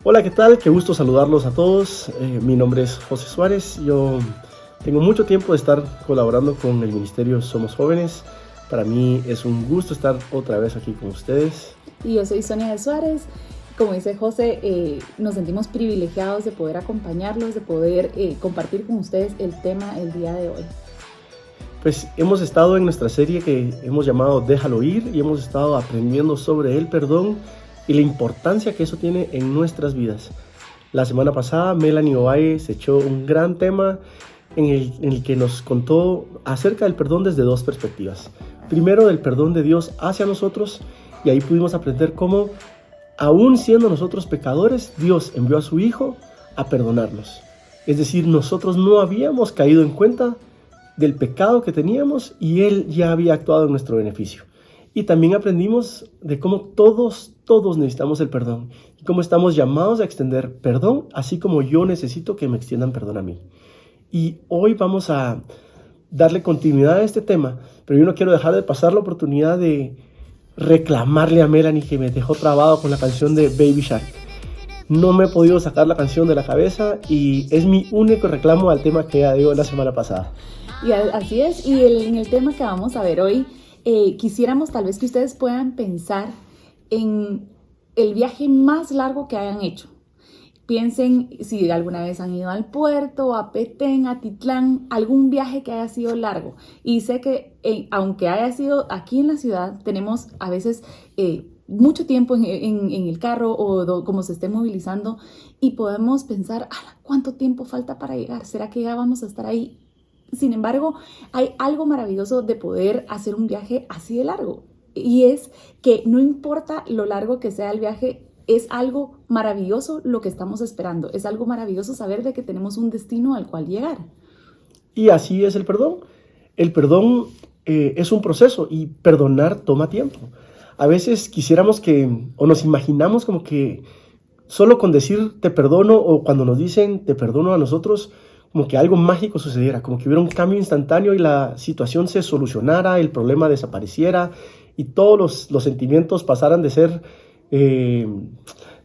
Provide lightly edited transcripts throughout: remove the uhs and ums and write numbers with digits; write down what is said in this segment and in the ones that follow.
Hola, ¿qué tal? Qué gusto saludarlos a todos. Mi nombre es José Suárez. Yo tengo mucho tiempo de estar colaborando con el Ministerio Somos Jóvenes. Para mí es un gusto estar otra vez aquí con ustedes. Y yo soy Sonia de Suárez. Como dice José, nos sentimos privilegiados de poder acompañarlos, de poder compartir con ustedes el tema el día de hoy. Pues hemos estado en nuestra serie que hemos llamado Déjalo ir y hemos estado aprendiendo sobre el perdón y la importancia que eso tiene en nuestras vidas. La semana pasada Melanie Ovalle se echó un gran tema en el que nos contó acerca del perdón desde dos perspectivas. Primero, del perdón de Dios hacia nosotros, y ahí pudimos aprender cómo, aún siendo nosotros pecadores, Dios envió a su Hijo a perdonarnos. Es decir, nosotros no habíamos caído en cuenta del pecado que teníamos y Él ya había actuado en nuestro beneficio. Y también aprendimos de cómo todos necesitamos el perdón y cómo estamos llamados a extender perdón, así como yo necesito que me extiendan perdón a mí. Y hoy vamos a darle continuidad a este tema, pero yo no quiero dejar de pasar la oportunidad de reclamarle a Melanie, que me dejó trabado con la canción de Baby Shark. No me he podido sacar la canción de la cabeza y es mi único reclamo al tema que ella dio la semana pasada. Y así es, y en el tema que vamos a ver hoy, quisiéramos tal vez que ustedes puedan pensar en el viaje más largo que hayan hecho. Piensen si alguna vez han ido al puerto, a Petén, a Titlán, algún viaje que haya sido largo. Y sé que aunque haya sido aquí en la ciudad, tenemos a veces mucho tiempo en el carro o como se esté movilizando y podemos pensar, ¿cuánto tiempo falta para llegar? ¿Será que ya vamos a estar ahí? Sin embargo, hay algo maravilloso de poder hacer un viaje así de largo. Y es que no importa lo largo que sea el viaje, es algo maravilloso lo que estamos esperando. Es algo maravilloso saber de que tenemos un destino al cual llegar. Y así es el perdón. El perdón es un proceso y perdonar toma tiempo. A veces quisiéramos o nos imaginamos como que solo con decir te perdono, o cuando nos dicen te perdono a nosotros, como que algo mágico sucediera, como que hubiera un cambio instantáneo y la situación se solucionara, el problema desapareciera y todos los sentimientos pasaran de ser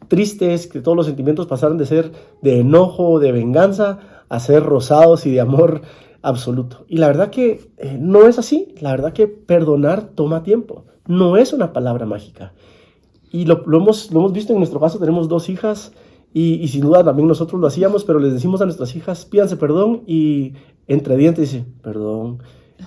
tristes, que todos los sentimientos pasaran de ser de enojo, de venganza, a ser rosados y de amor absoluto. Y la verdad que no es así. La verdad que perdonar toma tiempo. No es una palabra mágica. Y lo hemos visto en nuestro caso. Tenemos 2 hijas y sin duda también nosotros lo hacíamos, pero les decimos a nuestras hijas, pídanse perdón, y entre dientes dice, perdón.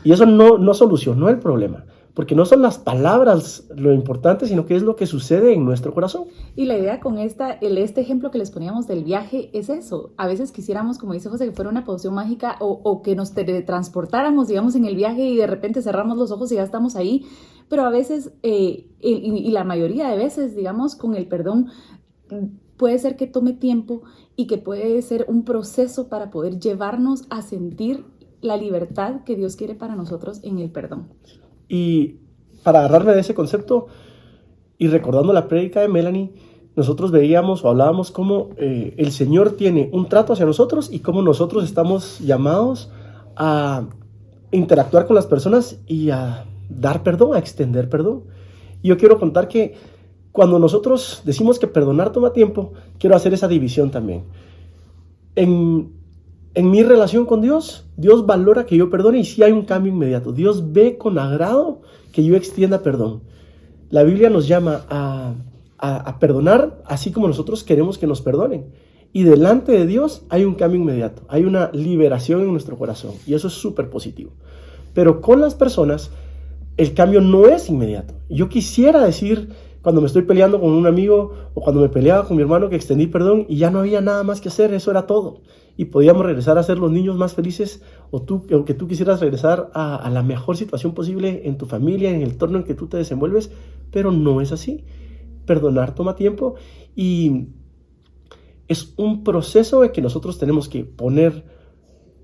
Y eso no solucionó el problema, porque no son las palabras lo importante, sino que es lo que sucede en nuestro corazón. Y la idea con este ejemplo que les poníamos del viaje es eso. A veces quisiéramos, como dice José, que fuera una poción mágica o que nos teletransportáramos, digamos, en el viaje y de repente cerramos los ojos y ya estamos ahí. Pero a veces, y la mayoría de veces, digamos, con el perdón, puede ser que tome tiempo y que puede ser un proceso para poder llevarnos a sentir la libertad que Dios quiere para nosotros en el perdón. Y para agarrarme de ese concepto y recordando la prédica de Melanie, nosotros veíamos o hablábamos cómo el Señor tiene un trato hacia nosotros y cómo nosotros estamos llamados a interactuar con las personas y a dar perdón, a extender perdón. Y yo quiero contar que cuando nosotros decimos que perdonar toma tiempo, quiero hacer esa división también. En mi relación con Dios, Dios valora que yo perdone y sí hay un cambio inmediato. Dios ve con agrado que yo extienda perdón. La Biblia nos llama a perdonar así como nosotros queremos que nos perdonen. Y delante de Dios hay un cambio inmediato, hay una liberación en nuestro corazón y eso es súper positivo. Pero con las personas el cambio no es inmediato. Yo quisiera decir, cuando me estoy peleando con un amigo o cuando me peleaba con mi hermano, que extendí perdón y ya no había nada más que hacer, eso era todo. Y podíamos regresar a ser los niños más felices, o que tú quisieras regresar a la mejor situación posible en tu familia, en el entorno en que tú te desenvuelves, pero no es así. Perdonar toma tiempo y es un proceso en que nosotros tenemos que poner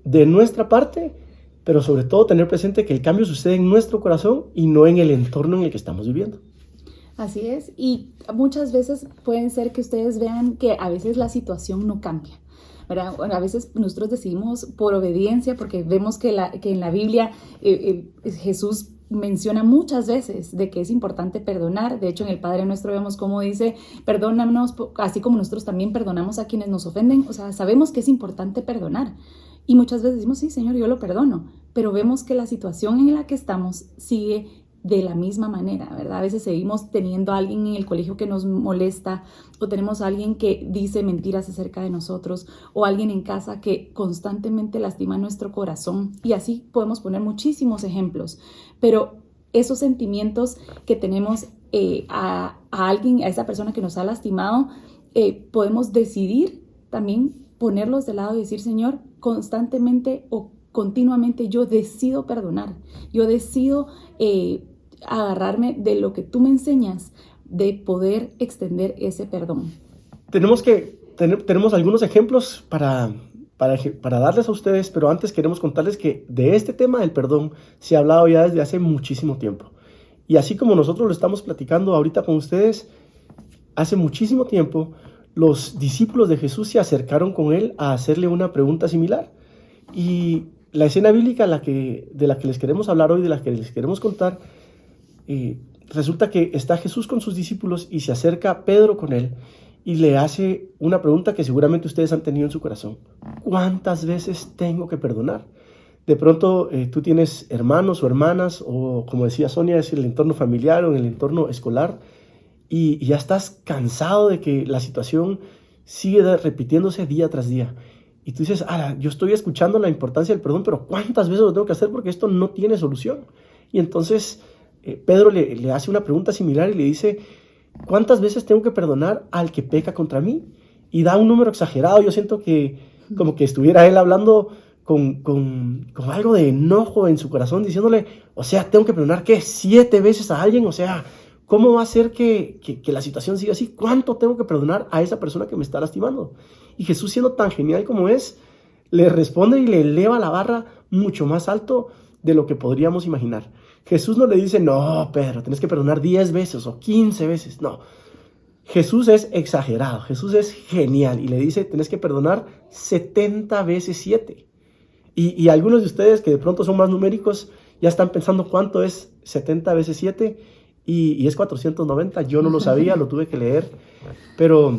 de nuestra parte, pero sobre todo tener presente que el cambio sucede en nuestro corazón y no en el entorno en el que estamos viviendo. Así es, y muchas veces pueden ser que ustedes vean que a veces la situación no cambia, ¿verdad? Bueno, a veces nosotros decidimos por obediencia, porque vemos que en la Biblia Jesús menciona muchas veces de que es importante perdonar. De hecho, en el Padre Nuestro vemos cómo dice, perdónanos, así como nosotros también perdonamos a quienes nos ofenden. O sea, sabemos que es importante perdonar. Y muchas veces decimos, sí, Señor, yo lo perdono. Pero vemos que la situación en la que estamos sigue de la misma manera, ¿verdad? A veces seguimos teniendo a alguien en el colegio que nos molesta, o tenemos a alguien que dice mentiras acerca de nosotros, o alguien en casa que constantemente lastima nuestro corazón, y así podemos poner muchísimos ejemplos. Pero esos sentimientos que tenemos a alguien, a esa persona que nos ha lastimado, podemos decidir también ponerlos de lado y decir, Señor, constantemente o continuamente yo decido perdonar, yo decido agarrarme de lo que tú me enseñas, de poder extender ese perdón. Tenemos algunos ejemplos para darles a ustedes, pero antes queremos contarles que de este tema del perdón se ha hablado ya desde hace muchísimo tiempo. Y así como nosotros lo estamos platicando ahorita con ustedes, hace muchísimo tiempo los discípulos de Jesús se acercaron con él a hacerle una pregunta similar. Y la escena bíblica de la que les queremos hablar hoy, de la que les queremos contar, resulta que está Jesús con sus discípulos y se acerca Pedro con él y le hace una pregunta que seguramente ustedes han tenido en su corazón. ¿Cuántas veces tengo que perdonar? De pronto tú tienes hermanos o hermanas, o como decía Sonia, es el entorno familiar o en el entorno escolar, y ya estás cansado de que la situación sigue repitiéndose día tras día. Y tú dices, yo estoy escuchando la importancia del perdón, pero ¿cuántas veces lo tengo que hacer? Porque esto no tiene solución. Y entonces Pedro le hace una pregunta similar y le dice, ¿cuántas veces tengo que perdonar al que peca contra mí? Y da un número exagerado. Yo siento que como que estuviera él hablando con algo de enojo en su corazón, diciéndole, o sea, tengo que perdonar, ¿qué? 7 veces a alguien, o sea, ¿cómo va a ser que la situación siga así? ¿Cuánto tengo que perdonar a esa persona que me está lastimando? Y Jesús, siendo tan genial como es, le responde y le eleva la barra mucho más alto de lo que podríamos imaginar. Jesús no le dice, no, Pedro, tienes que perdonar 10 veces o 15 veces. No, Jesús es exagerado, Jesús es genial y le dice, tienes que perdonar 70 veces 7. Y algunos de ustedes que de pronto son más numéricos ya están pensando cuánto es 70 veces 7 y es 490. Yo no lo sabía, lo tuve que leer, pero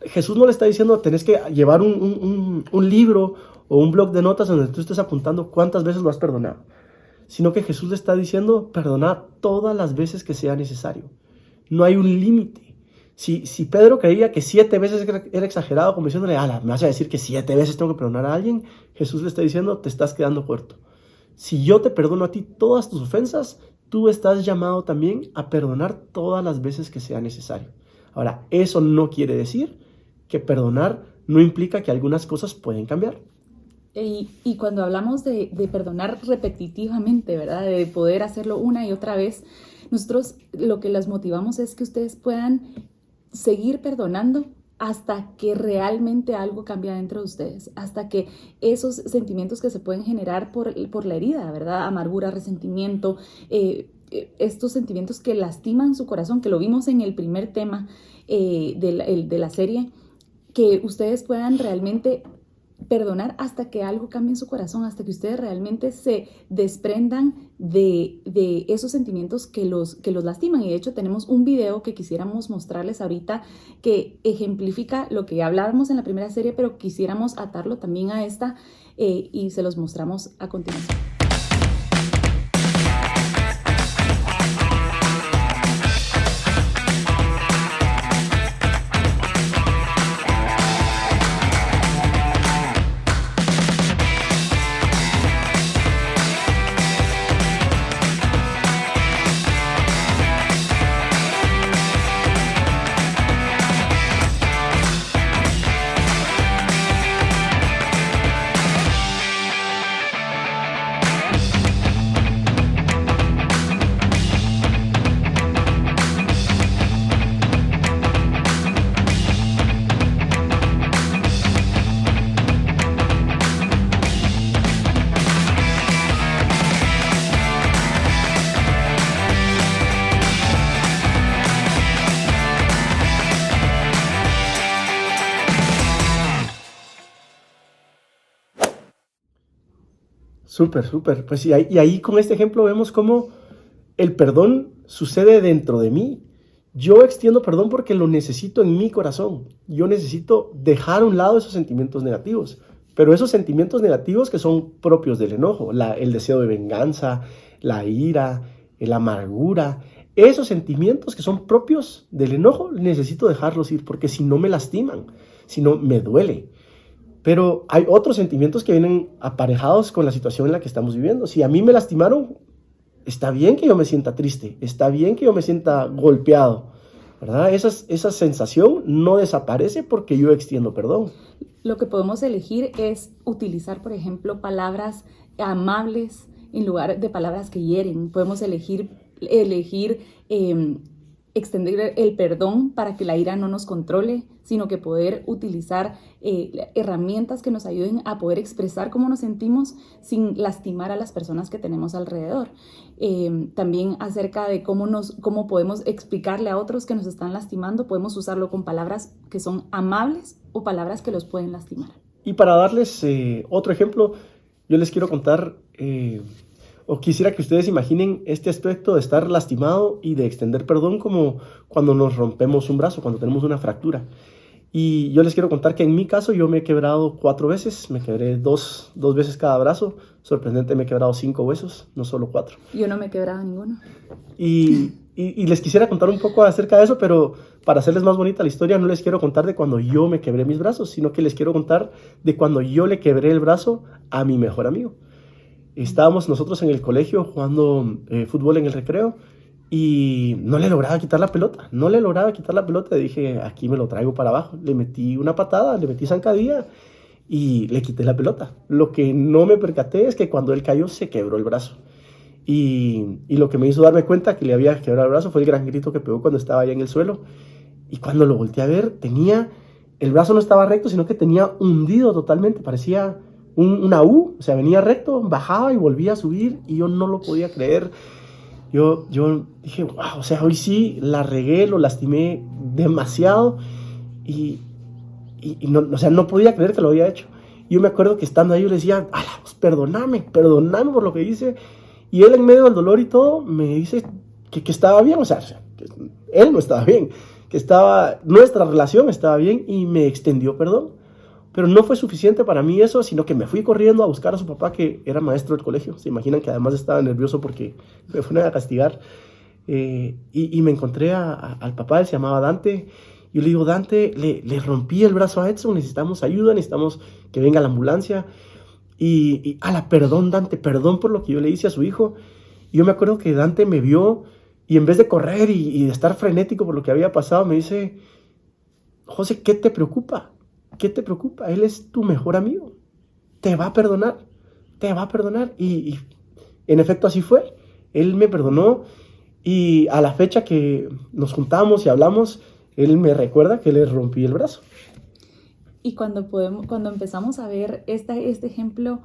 Jesús no le está diciendo tenés que llevar un libro o un blog de notas donde tú estés apuntando cuántas veces lo has perdonado, sino que Jesús le está diciendo perdonar todas las veces que sea necesario. No hay un límite. Si Pedro creía que 7 veces era exagerado, como diciéndole, me vas a decir que 7 veces tengo que perdonar a alguien, Jesús le está diciendo, te estás quedando corto. Si yo te perdono a ti todas tus ofensas, tú estás llamado también a perdonar todas las veces que sea necesario. Ahora, eso no quiere decir que perdonar no implica que algunas cosas pueden cambiar. Y cuando hablamos de perdonar repetitivamente, ¿verdad? De poder hacerlo una y otra vez, nosotros lo que les motivamos es que ustedes puedan seguir perdonando hasta que realmente algo cambia dentro de ustedes, hasta que esos sentimientos que se pueden generar por la herida, ¿verdad? Amargura, resentimiento, estos sentimientos que lastiman su corazón, que lo vimos en el primer tema de la serie, que ustedes puedan realmente perdonar hasta que algo cambie en su corazón, hasta que ustedes realmente se desprendan de esos sentimientos que los lastiman. Y de hecho tenemos un video que quisiéramos mostrarles ahorita que ejemplifica lo que ya hablábamos en la primera serie, pero quisiéramos atarlo también a esta y se los mostramos a continuación. Súper, súper. Pues y ahí con este ejemplo vemos cómo el perdón sucede dentro de mí. Yo extiendo perdón porque lo necesito en mi corazón. Yo necesito dejar a un lado esos sentimientos negativos. Pero esos sentimientos negativos que son propios del enojo, el deseo de venganza, la ira, la amargura, esos sentimientos que son propios del enojo, necesito dejarlos ir porque si no me lastiman, si no me duele. Pero hay otros sentimientos que vienen aparejados con la situación en la que estamos viviendo. Si a mí me lastimaron, está bien que yo me sienta triste, está bien que yo me sienta golpeado, ¿verdad? Esa sensación no desaparece porque yo extiendo perdón. Lo que podemos elegir es utilizar, por ejemplo, palabras amables en lugar de palabras que hieren. Podemos elegir extender el perdón para que la ira no nos controle, sino que poder utilizar herramientas que nos ayuden a poder expresar cómo nos sentimos sin lastimar a las personas que tenemos alrededor. También acerca de cómo podemos explicarle a otros que nos están lastimando, podemos usarlo con palabras que son amables o palabras que los pueden lastimar. Y para darles otro ejemplo, yo les quiero contar, o quisiera que ustedes imaginen este aspecto de estar lastimado y de extender perdón como cuando nos rompemos un brazo, cuando tenemos una fractura. Y yo les quiero contar que en mi caso yo me he quebrado 4 veces, me quebré dos veces cada brazo. Sorprendente, me he quebrado 5 huesos, no solo 4. Yo no me he quebrado ninguno. Y les quisiera contar un poco acerca de eso, pero para hacerles más bonita la historia, no les quiero contar de cuando yo me quebré mis brazos, sino que les quiero contar de cuando yo le quebré el brazo a mi mejor amigo. Estábamos nosotros en el colegio jugando fútbol en el recreo y no le lograba quitar la pelota. Dije, aquí me lo traigo para abajo. Le metí una patada, le metí zancadilla y le quité la pelota. Lo que no me percaté es que cuando él cayó se quebró el brazo. Y lo que me hizo darme cuenta que le había quebrado el brazo fue el gran grito que pegó cuando estaba allá en el suelo. Y cuando lo volteé a ver, el brazo no estaba recto, sino que tenía hundido totalmente, parecía una U, o sea, venía recto, bajaba y volvía a subir y yo no lo podía creer. Yo dije, wow, o sea, hoy sí la regué, lo lastimé demasiado y no, o sea, no podía creer que lo había hecho. Yo me acuerdo que estando ahí yo le decía, pues perdóname por lo que hice. Y él en medio del dolor y todo me dice que estaba bien, o sea, que él no estaba bien, nuestra relación estaba bien y me extendió perdón. Pero no fue suficiente para mí eso, sino que me fui corriendo a buscar a su papá, que era maestro del colegio. Se imaginan que además estaba nervioso porque me fueron a castigar. Y me encontré al papá, él se llamaba Dante. Yo le digo, Dante, le rompí el brazo a Edson, necesitamos ayuda, necesitamos que venga la ambulancia. Perdón, Dante, perdón por lo que yo le hice a su hijo. Y yo me acuerdo que Dante me vio y en vez de correr y de estar frenético por lo que había pasado, me dice, José, ¿qué te preocupa? ¿Qué te preocupa? Él es tu mejor amigo. Te va a perdonar. Y en efecto así fue. Él me perdonó y a la fecha que nos juntamos y hablamos, él me recuerda que le rompí el brazo. Y cuando empezamos a ver este ejemplo,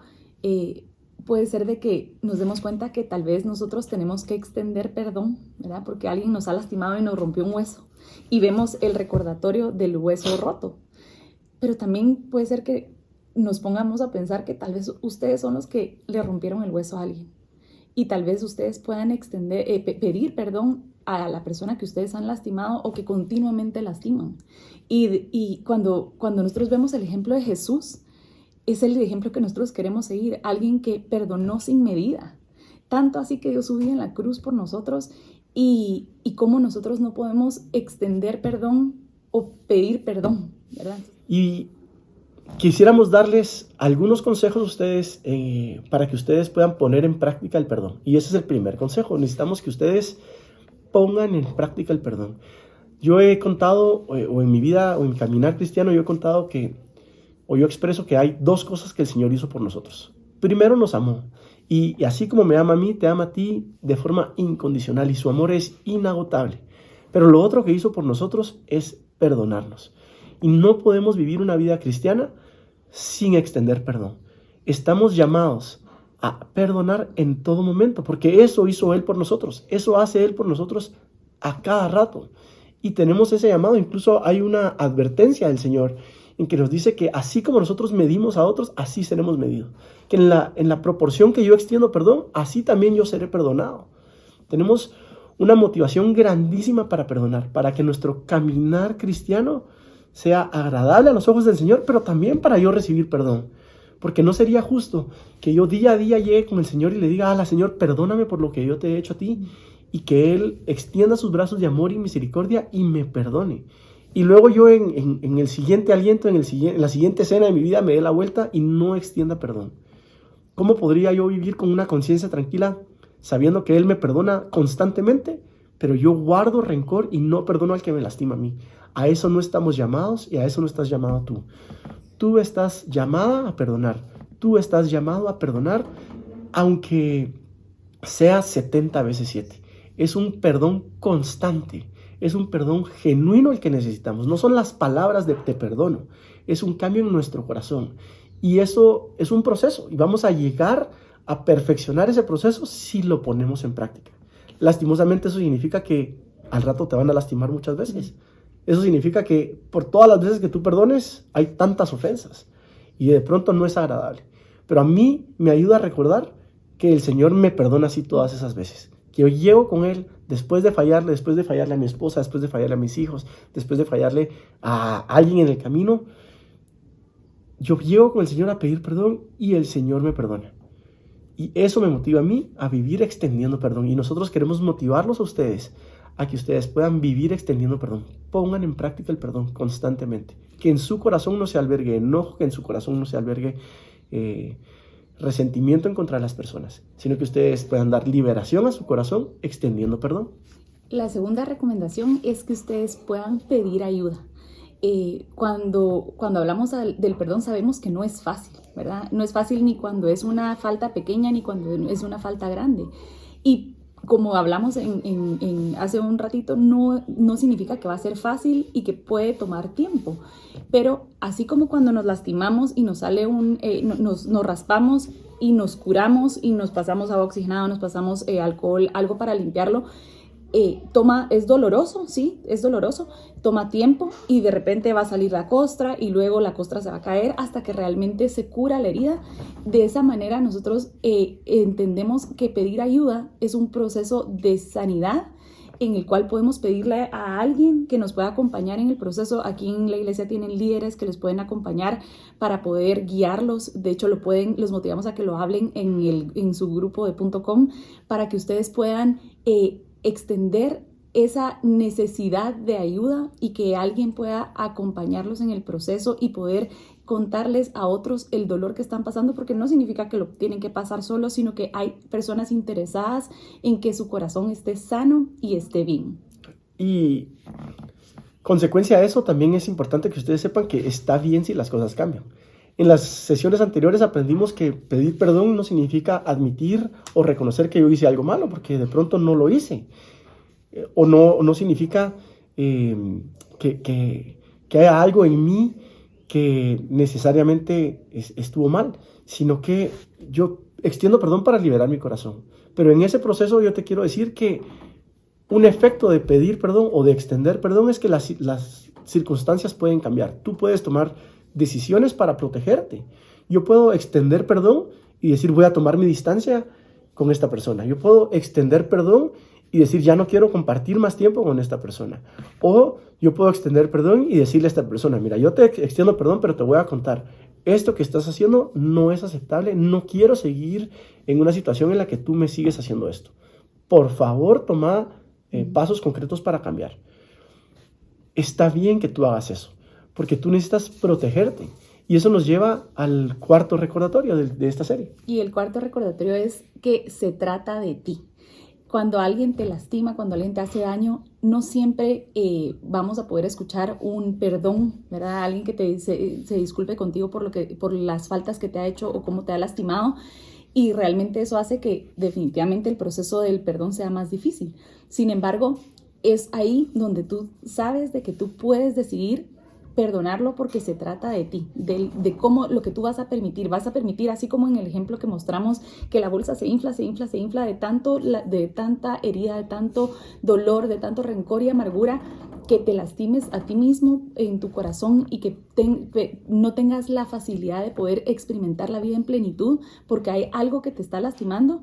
puede ser de que nos demos cuenta que tal vez nosotros tenemos que extender perdón, ¿verdad? Porque alguien nos ha lastimado y nos rompió un hueso. Y vemos el recordatorio del hueso roto. Pero también puede ser que nos pongamos a pensar que tal vez ustedes son los que le rompieron el hueso a alguien. Y tal vez ustedes puedan pedir perdón a la persona que ustedes han lastimado o que continuamente lastiman. Y cuando nosotros vemos el ejemplo de Jesús, es el ejemplo que nosotros queremos seguir. Alguien que perdonó sin medida. Tanto así que dio su vida en la cruz por nosotros. Y cómo nosotros no podemos extender perdón o pedir perdón, ¿verdad? Y quisiéramos darles algunos consejos a ustedes para que ustedes puedan poner en práctica el perdón. Y ese es el primer consejo. Necesitamos que ustedes pongan en práctica el perdón. Yo he contado, o en mi vida, o en mi caminar cristiano, yo expreso que hay 2 cosas que el Señor hizo por nosotros. Primero, nos amó. Y así como me ama a mí, te ama a ti de forma incondicional. Y su amor es inagotable. Pero lo otro que hizo por nosotros es perdonarnos. Y no podemos vivir una vida cristiana sin extender perdón. Estamos llamados a perdonar en todo momento, porque eso hizo Él por nosotros. Eso hace Él por nosotros a cada rato. Y tenemos ese llamado. Incluso hay una advertencia del Señor. en que nos dice que así como nosotros medimos a otros, así seremos medidos. Que en la proporción que yo extiendo perdón, así también yo seré perdonado. Tenemos una motivación grandísima para perdonar, para que nuestro caminar cristiano sea agradable a los ojos del Señor, pero también para yo recibir perdón. Porque no sería justo que yo día a día llegue con el Señor y le diga, Señor, perdóname por lo que yo te he hecho a ti, y que Él extienda sus brazos de amor y misericordia y me perdone. Y luego yo en el siguiente aliento, en la siguiente escena de mi vida me dé la vuelta y no extienda perdón. ¿Cómo podría yo vivir con una conciencia tranquila sabiendo que Él me perdona constantemente, pero yo guardo rencor y no perdono al que me lastima a mí? A eso no estamos llamados y a eso no estás llamado tú. Tú estás llamada a perdonar. Tú estás llamado a perdonar aunque sea 70 veces 7. Es un perdón constante. Es un perdón genuino el que necesitamos. No son las palabras de te perdono. Es un cambio en nuestro corazón. Y eso es un proceso. Y vamos a llegar a perfeccionar ese proceso si lo ponemos en práctica. Lastimosamente eso significa que al rato te van a lastimar muchas veces. Eso significa que por todas las veces que tú perdones hay tantas ofensas. Y de pronto no es agradable. Pero a mí me ayuda a recordar que el Señor me perdona así todas esas veces. Que yo llego con Él después de fallarle a mi esposa, después de fallarle a mis hijos, después de fallarle a alguien en el camino. Yo llego con el Señor a pedir perdón y el Señor me perdona. Y eso me motiva a mí a vivir extendiendo perdón. Y nosotros queremos motivarlos a ustedes a que ustedes puedan vivir extendiendo perdón. Pongan en práctica el perdón constantemente. Que en su corazón no se albergue enojo, que en su corazón no se albergue resentimiento en contra de las personas, sino que ustedes puedan dar liberación a su corazón extendiendo perdón. La segunda recomendación es que ustedes puedan pedir ayuda. Cuando hablamos del perdón sabemos que no es fácil, ¿verdad? No es fácil ni cuando es una falta pequeña ni cuando es una falta grande. Y como hablamos hace un ratito, no significa que va a ser fácil y que puede tomar tiempo. Pero así como cuando nos lastimamos y nos sale nos raspamos y nos curamos y nos pasamos agua oxigenada, nos pasamos alcohol, algo para limpiarlo, es doloroso, sí, es doloroso, toma tiempo y de repente va a salir la costra y luego la costra se va a caer hasta que realmente se cura la herida. De esa manera nosotros entendemos que pedir ayuda es un proceso de sanidad en el cual podemos pedirle a alguien que nos pueda acompañar en el proceso. Aquí en la iglesia tienen líderes que les pueden acompañar para poder guiarlos. De hecho, los motivamos a que lo hablen en su grupo de .com para que ustedes puedan extender esa necesidad de ayuda y que alguien pueda acompañarlos en el proceso y poder contarles a otros el dolor que están pasando, porque no significa que lo tienen que pasar solos, sino que hay personas interesadas en que su corazón esté sano y esté bien. Y consecuencia de eso, también es importante que ustedes sepan que está bien si las cosas cambian. En las sesiones anteriores aprendimos que pedir perdón no significa admitir o reconocer que yo hice algo malo, porque de pronto no lo hice. O no significa que haya algo en mí que necesariamente estuvo mal, sino que yo extiendo perdón para liberar mi corazón. Pero en ese proceso yo te quiero decir que un efecto de pedir perdón o de extender perdón es que las circunstancias pueden cambiar. Tú puedes tomar decisiones para protegerte. Yo puedo extender perdón y decir voy a tomar mi distancia con esta persona. Yo puedo extender perdón y decir ya no quiero compartir más tiempo con esta persona. O yo puedo extender perdón y decirle a esta persona, mira, yo te extiendo perdón, pero te voy a contar, esto que estás haciendo no es aceptable, no quiero seguir en una situación en la que tú me sigues haciendo esto. Por favor, toma pasos concretos para cambiar. Está bien que tú hagas eso, porque tú necesitas protegerte. Y eso nos lleva al cuarto recordatorio de esta serie. Y el cuarto recordatorio es que se trata de ti. Cuando alguien te lastima, cuando alguien te hace daño, no siempre vamos a poder escuchar un perdón, ¿verdad? Alguien que se disculpe contigo por las faltas que te ha hecho o cómo te ha lastimado. Y realmente eso hace que definitivamente el proceso del perdón sea más difícil. Sin embargo, es ahí donde tú sabes de que tú puedes decidir perdonarlo porque se trata de ti, de cómo lo que tú vas a permitir. Vas a permitir, así como en el ejemplo que mostramos, que la bolsa se infla de tanta herida, de tanto dolor, de tanto rencor y amargura. que te lastimes a ti mismo en tu corazón y que no tengas la facilidad de poder experimentar la vida en plenitud porque hay algo que te está lastimando,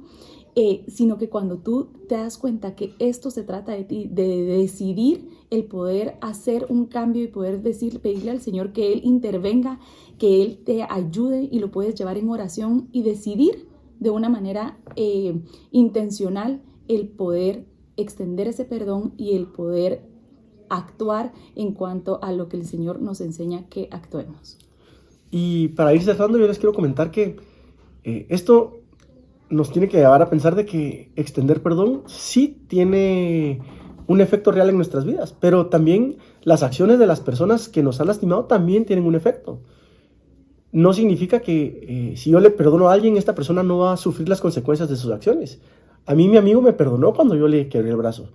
sino que cuando tú te das cuenta que esto se trata de ti, de decidir el poder hacer un cambio y poder pedirle al Señor que Él intervenga, que Él te ayude y lo puedes llevar en oración y decidir de una manera intencional el poder extender ese perdón y el poder actuar en cuanto a lo que el Señor nos enseña que actuemos. Y para ir cerrando, yo les quiero comentar que esto nos tiene que llevar a pensar de que extender perdón sí tiene un efecto real en nuestras vidas, pero también las acciones de las personas que nos han lastimado también tienen un efecto. No significa que si yo le perdono a alguien, esta persona no va a sufrir las consecuencias de sus acciones. A mí mi amigo me perdonó cuando yo le quebré el brazo,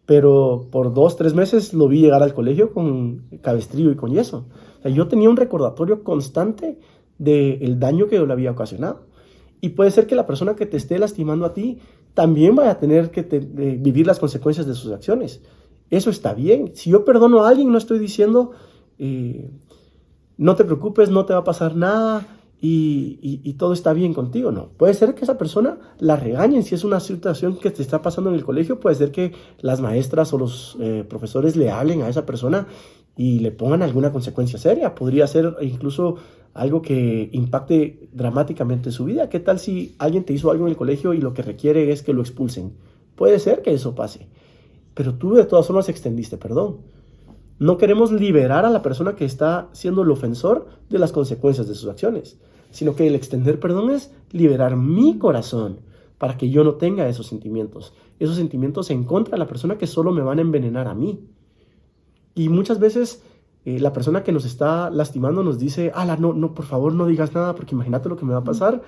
pero por 2-3 meses lo vi llegar al colegio con cabestrillo y con yeso. O sea, yo tenía un recordatorio constante del daño que yo le había ocasionado. Y puede ser que la persona que te esté lastimando a ti también vaya a tener que vivir las consecuencias de sus acciones. Eso está bien. Si yo perdono a alguien, no estoy diciendo no te preocupes, no te va a pasar nada y todo está bien contigo. No, puede ser que esa persona la regañen. Si es una situación que te está pasando en el colegio, puede ser que las maestras o los profesores le hablen a esa persona y le pongan alguna consecuencia seria. Podría ser incluso algo que impacte dramáticamente su vida. ¿Qué tal si alguien te hizo algo en el colegio y lo que requiere es que lo expulsen? Puede ser que eso pase, pero tú de todas formas extendiste perdón. No queremos liberar a la persona que está siendo el ofensor de las consecuencias de sus acciones, sino que el extender perdón es liberar mi corazón para que yo no tenga esos sentimientos en contra de la persona que solo me van a envenenar a mí. Y muchas veces la persona que nos está lastimando nos dice, no, por favor no digas nada porque imagínate lo que me va a pasar.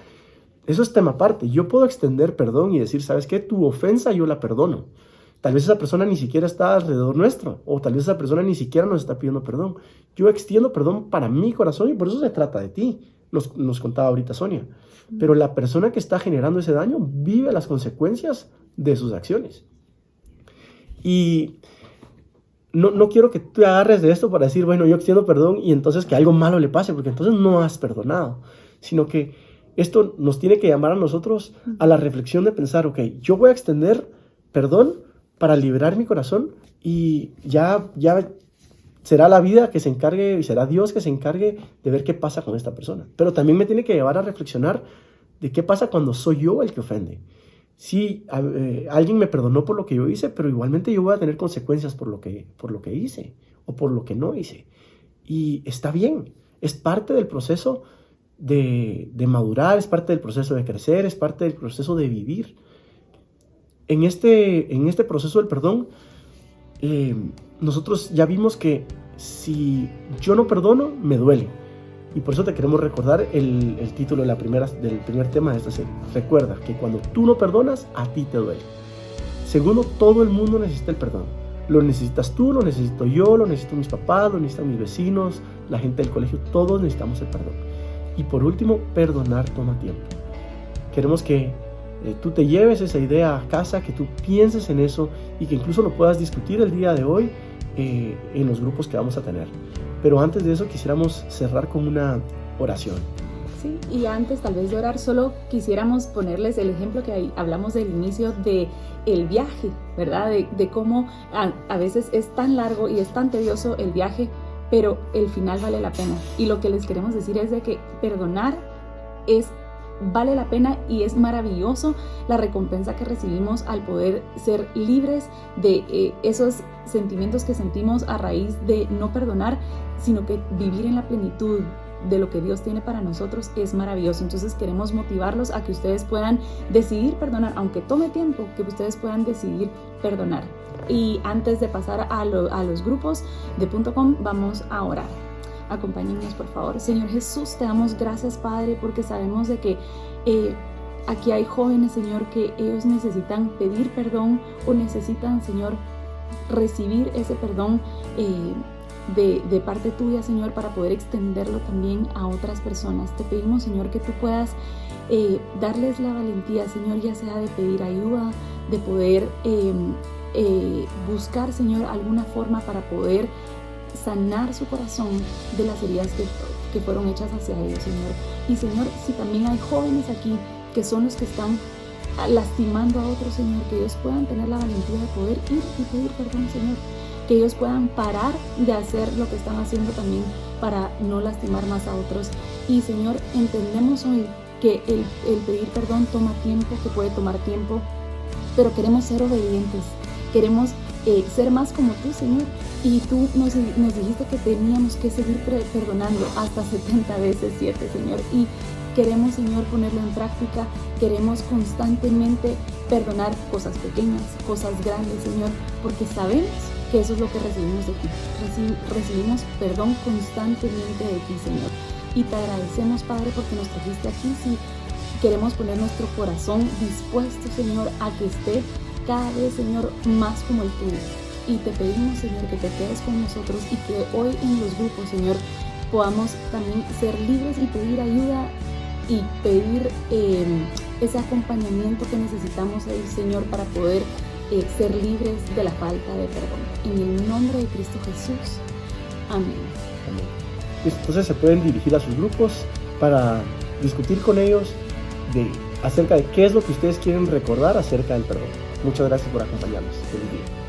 Eso es tema aparte. Yo puedo extender perdón y decir, ¿sabes qué? Tu ofensa yo la perdono. Tal vez esa persona ni siquiera está alrededor nuestro, o tal vez esa persona ni siquiera nos está pidiendo perdón. Yo extiendo perdón para mi corazón y por eso se trata de ti, nos contaba ahorita Sonia. Pero la persona que está generando ese daño vive las consecuencias de sus acciones. Y no quiero que tú agarres de esto para decir, bueno, yo extiendo perdón y entonces que algo malo le pase, porque entonces no has perdonado, sino que esto nos tiene que llamar a nosotros a la reflexión de pensar, ok, yo voy a extender perdón para liberar mi corazón y ya será la vida que se encargue y será Dios que se encargue de ver qué pasa con esta persona. Pero también me tiene que llevar a reflexionar de qué pasa cuando soy yo el que ofende. Sí, alguien me perdonó por lo que yo hice, pero igualmente yo voy a tener consecuencias por lo que hice o por lo que no hice. Y está bien, es parte del proceso de madurar, es parte del proceso de crecer, es parte del proceso de vivir. En este proceso del perdón, nosotros ya vimos que si yo no perdono, me duele. Y por eso te queremos recordar el título del primer tema de esta serie. Recuerda que cuando tú no perdonas, a ti te duele. Segundo, todo el mundo necesita el perdón. Lo necesitas tú, lo necesito yo, lo necesito mis papás, lo necesitan mis vecinos, la gente del colegio, todos necesitamos el perdón. Y por último, perdonar toma tiempo. Queremos que tú te lleves esa idea a casa, que tú pienses en eso y que incluso lo puedas discutir el día de hoy en los grupos que vamos a tener. Pero antes de eso quisiéramos cerrar con una oración. Sí, y antes tal vez de orar, solo quisiéramos ponerles el ejemplo que hablamos del inicio de el viaje, ¿verdad? De cómo a veces es tan largo y es tan tedioso el viaje, pero el final vale la pena. Y lo que les queremos decir es de que perdonar vale la pena y es maravilloso la recompensa que recibimos al poder ser libres de esos sentimientos que sentimos a raíz de no perdonar, sino que vivir en la plenitud de lo que Dios tiene para nosotros es maravilloso. Entonces queremos motivarlos a que ustedes puedan decidir perdonar, aunque tome tiempo, que ustedes puedan decidir perdonar. Y antes de pasar a los grupos de .com, vamos a orar. Acompáñennos, por favor. Señor Jesús, te damos gracias, Padre, porque sabemos de que aquí hay jóvenes, Señor, que ellos necesitan pedir perdón o necesitan, Señor, recibir ese perdón de parte tuya, Señor, para poder extenderlo también a otras personas. Te pedimos, Señor, que tú puedas darles la valentía, Señor, ya sea de pedir ayuda, de poder buscar, Señor, alguna forma para poder sanar su corazón de las heridas que fueron hechas hacia ellos, Señor. Y Señor, si también hay jóvenes aquí que son los que están lastimando a otros, Señor, que ellos puedan tener la valentía de poder ir y pedir perdón, Señor. Que ellos puedan parar de hacer lo que están haciendo también para no lastimar más a otros. Y Señor, entendemos hoy que el pedir perdón toma tiempo, que puede tomar tiempo, pero queremos ser obedientes, queremos ser más como tú, Señor. Y tú nos dijiste que teníamos que seguir perdonando hasta 70 veces 7, Señor. Y queremos, Señor, ponerlo en práctica. Queremos constantemente perdonar cosas pequeñas, cosas grandes, Señor, porque sabemos que eso es lo que recibimos de ti. Recibimos perdón constantemente de ti, Señor. Y te agradecemos, Padre, porque nos trajiste aquí. Sí, queremos poner nuestro corazón dispuesto, Señor, a que esté cada vez, Señor, más como el tuyo. Y te pedimos, Señor, que te quedes con nosotros y que hoy en los grupos, Señor, podamos también ser libres y pedir ayuda y pedir ese acompañamiento que necesitamos ahí, Señor, para poder ser libres de la falta de perdón. En el nombre de Cristo Jesús. Amén. Amén. Entonces se pueden dirigir a sus grupos para discutir con ellos acerca de qué es lo que ustedes quieren recordar acerca del perdón. Muchas gracias por acompañarnos. Feliz día.